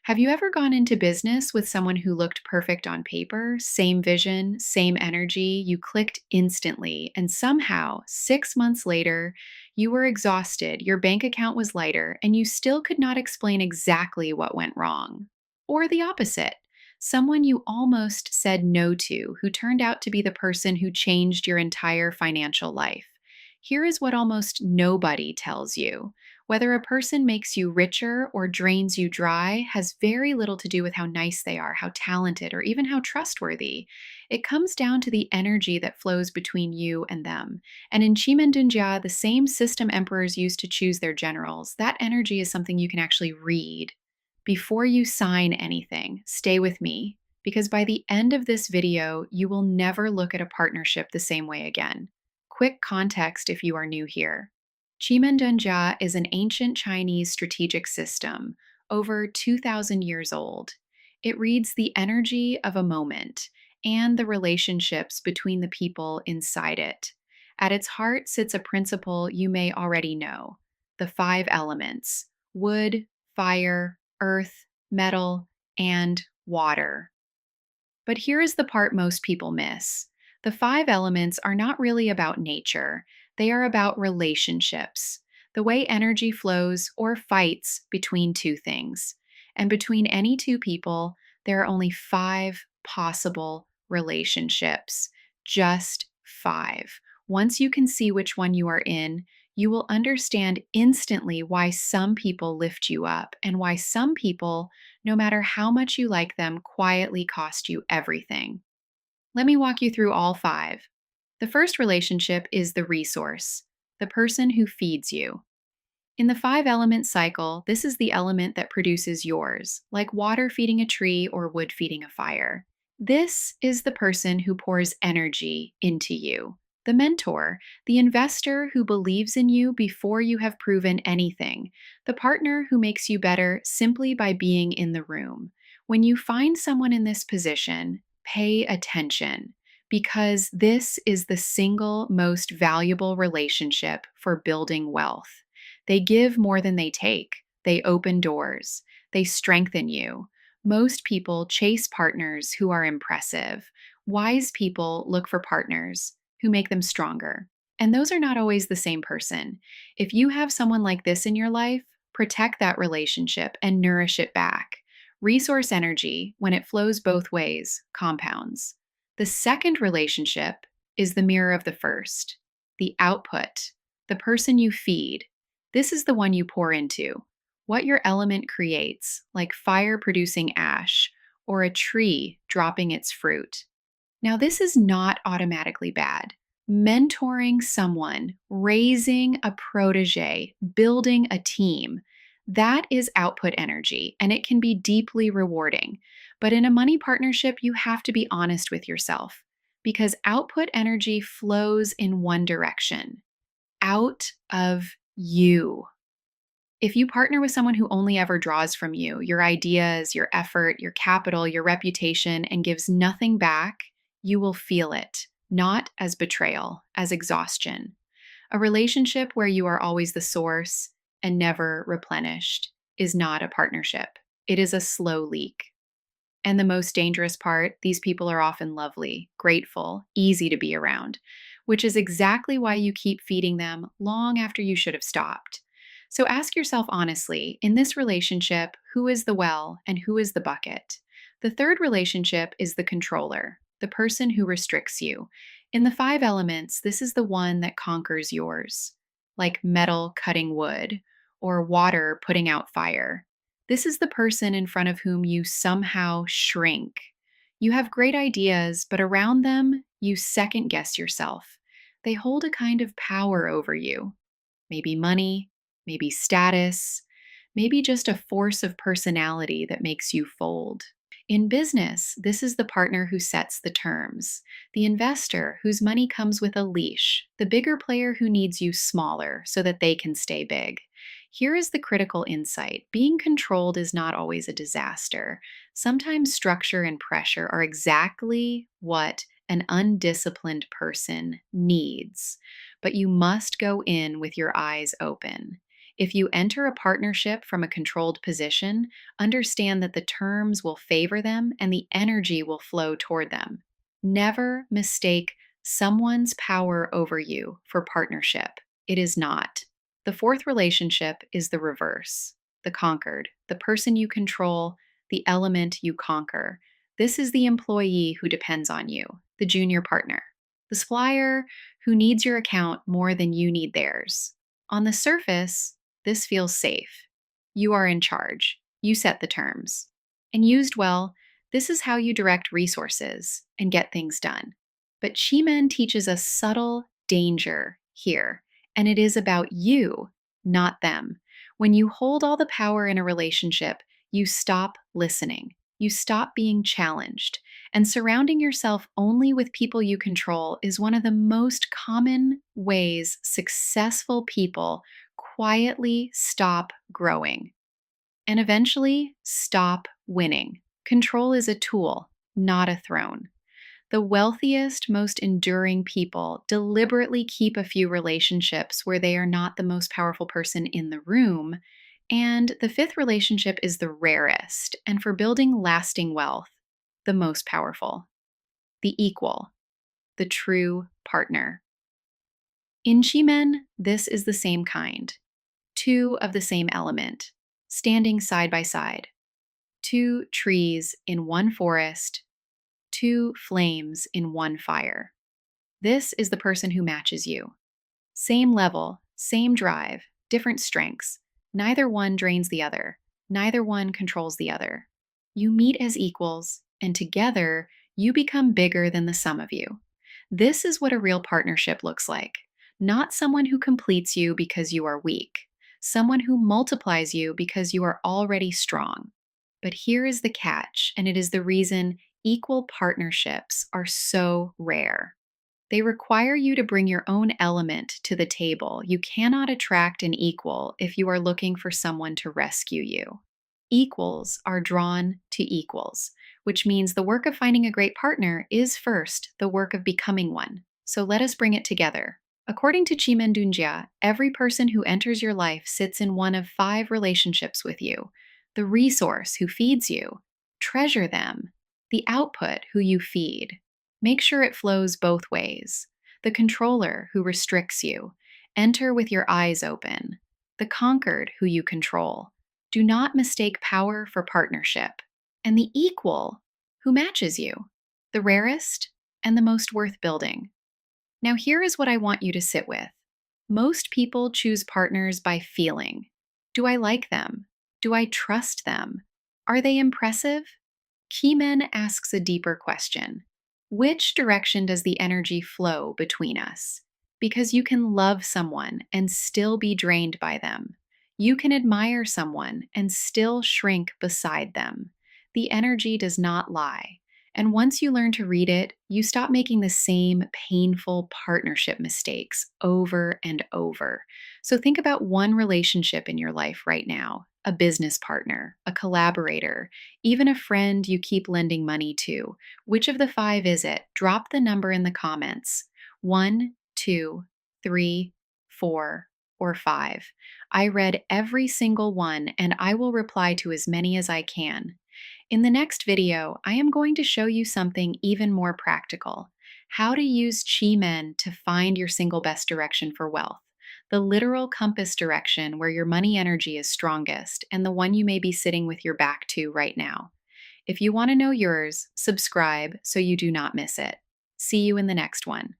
Have you ever gone into business with someone who looked perfect on paper? Same vision, same energy, you clicked instantly, and somehow, 6 months later, you were exhausted, your bank account was lighter, and you still could not explain exactly what went wrong? Or the opposite, someone you almost said no to, who turned out to be the person who changed your entire financial life. Here is what almost nobody tells you. Whether a person makes you richer or drains you dry has very little to do with how nice they are, how talented, or even how trustworthy. It comes down to the energy that flows between you and them. And in Chimendunjia, the same system emperors used to choose their generals, that energy is something you can actually read. Before you sign anything, stay with me, because by the end of this video, you will never look at a partnership the same way again. Quick context if you are new here. Chimendunjia is an ancient Chinese strategic system, over 2,000 years old. It reads the energy of a moment and the relationships between the people inside it. At its heart sits a principle you may already know: the five elements: wood, fire, earth, metal, and water. But here is the part most people miss. The five elements are not really about nature, they are about relationships, the way energy flows or fights between two things. And between any two people, there are only five possible relationships. Just five. Once you can see which one you are in, you will understand instantly why some people lift you up and why some people, no matter how much you like them, quietly cost you everything. Let me walk you through all five. The first relationship is the resource, the person who feeds you. In the five element cycle, this is the element that produces yours, like water feeding a tree or wood feeding a fire. This is the person who pours energy into you. The mentor, the investor who believes in you before you have proven anything, the partner who makes you better simply by being in the room. When you find someone in this position, pay attention, because this is the single most valuable relationship for building wealth. They give more than they take. They open doors. They strengthen you. Most people chase partners who are impressive. Wise people look for partners who make them stronger. And those are not always the same person. If you have someone like this in your life, protect that relationship and nourish it back. Resource energy, when it flows both ways, compounds. The second relationship is the mirror of the first, the output, the person you feed. This is the one you pour into. What your element creates, like fire producing ash or a tree dropping its fruit. Now, this is not automatically bad. Mentoring someone, raising a protege, building a team, that is output energy, and it can be deeply rewarding. But in a money partnership, you have to be honest with yourself, because output energy flows in one direction: out of you. If you partner with someone who only ever draws from you, your ideas, your effort, your capital, your reputation, and gives nothing back, you will feel it, not as betrayal, as exhaustion. A relationship where you are always the source and never replenished is not a partnership. It is a slow leak. And the most dangerous part, these people are often lovely, grateful, easy to be around, which is exactly why you keep feeding them long after you should have stopped. So ask yourself honestly, in this relationship, who is the well and who is the bucket? The third relationship is the controller, the person who restricts you. In the five elements, this is the one that conquers yours, like metal cutting wood or water putting out fire. This is the person in front of whom you somehow shrink. You have great ideas, but around them, you second guess yourself. They hold a kind of power over you. Maybe money, maybe status, maybe just a force of personality that makes you fold. In business, this is the partner who sets the terms, the investor whose money comes with a leash, the bigger player who needs you smaller so that they can stay big. Here is the critical insight: being controlled is not always a disaster. Sometimes structure and pressure are exactly what an undisciplined person needs. But you must go in with your eyes open. If you enter a partnership from a controlled position, understand that the terms will favor them and the energy will flow toward them. Never mistake someone's power over you for partnership. It is not. The fourth relationship is the reverse, the conquered, the person you control, the element you conquer. This is the employee who depends on you, the junior partner, the supplier who needs your account more than you need theirs. On the surface, this feels safe. You are in charge. You set the terms. And used well, this is how you direct resources and get things done. But Shimen teaches a subtle danger here, and it is about you, not them. When you hold all the power in a relationship, you stop listening. You stop being challenged. And surrounding yourself only with people you control is one of the most common ways successful people quietly stop growing and eventually stop winning. Control is a tool, not a throne. The wealthiest, most enduring people deliberately keep a few relationships where they are not the most powerful person in the room. And the fifth relationship is the rarest, and for building lasting wealth, the most powerful, the equal, the true partner. In Shimen, this is the same kind. Two of the same element, standing side by side. Two trees in one forest, two flames in one fire. This is the person who matches you. Same level, same drive, different strengths. Neither one drains the other. Neither one controls the other. You meet as equals, and together, you become bigger than the sum of you. This is what a real partnership looks like. Not someone who completes you because you are weak, someone who multiplies you because you are already strong. But here is the catch, and it is the reason equal partnerships are so rare. They require you to bring your own element to the table. You cannot attract an equal if you are looking for someone to rescue you. Equals are drawn to equals, which means the work of finding a great partner is first the work of becoming one. So let us bring it together. According to Chimen Dunjia, every person who enters your life sits in one of 5 relationships with you: the resource who feeds you, treasure them; the output who you feed, make sure it flows both ways; the controller who restricts you, enter with your eyes open; the conquered who you control. Do not mistake power for partnership; and the equal who matches you, the rarest and the most worth building. Now, here is what I want you to sit with. Most people choose partners by feeling. Do I like them? Do I trust them? Are they impressive? Keyman asks a deeper question. Which direction does the energy flow between us? Because you can love someone and still be drained by them. You can admire someone and still shrink beside them. The energy does not lie. And once you learn to read it, you stop making the same painful partnership mistakes over and over. So think about one relationship in your life right now: a business partner, a collaborator, even a friend you keep lending money to. Which of the 5 is it? Drop the number in the comments: 1, 2, 3, 4, or 5. I read every single one, and I will reply to as many as I can. In the next video, I am going to show you something even more practical: how to use Chi Men to find your single best direction for wealth, the literal compass direction where your money energy is strongest, and the one you may be sitting with your back to right now. If you want to know yours, subscribe so you do not miss it. See you in the next one.